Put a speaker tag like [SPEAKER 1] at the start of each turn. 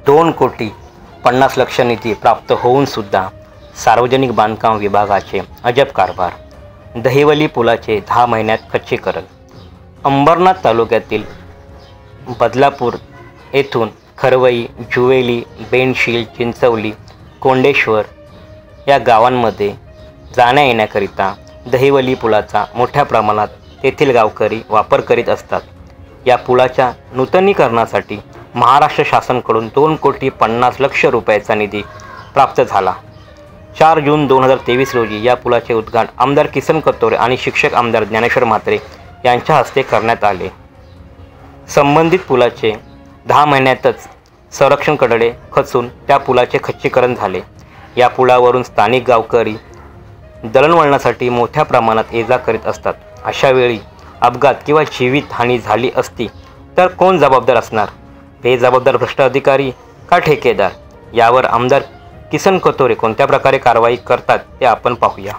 [SPEAKER 1] 2,50,00,000 निधी प्राप्त होऊन सुद्धा सार्वजनिक बांधकाम विभागाचे अजब कारभार। दहिवली पुलाचे 10 महिन्यात खच्चीकरण। अंबरनाथ तालुक्यातील बदलापूर येथून खरवई, जुवेली, बेंडशील, चिंचवली, कोंडेश्वर या गावांमध्ये जाण्या येण्याकरिता दहिवली पुलाचा मोठ्या प्रमाणात तेथील गावकरी वापर करीत असतात। या पुलाच्या नूतनीकरणासाठी महाराष्ट्र शासनाकडून 2,50,00,000 रुपयाचा निधी प्राप्त झाला। 4 जून 2023 रोजी या पुलाचे उद्घाटन आमदार किसन कथोरे आणि शिक्षक आमदार ज्ञानेश्वर म्हात्रे यांच्या हस्ते करण्यात आले। संबंधित पुलाचे 10 महिन्यातच संरक्षण कडे खचून त्या पुलाचे खच्चीकरण झाले। या पुलावरून स्थानिक गावकरी दळणवळणासाठी मोठ्या प्रमाणात ये जा करीत असतात। अशा वेळी अपघात किंवा जीवित हानी झाली असती तर कोण जबाबदार असणार? बेजबाबदार भ्रष्ट अधिकारी का ठेकेदार? यावर आमदार किसन कथोरे कोणत्या प्रकारे कारवाई करतात ते आपण पाहूया।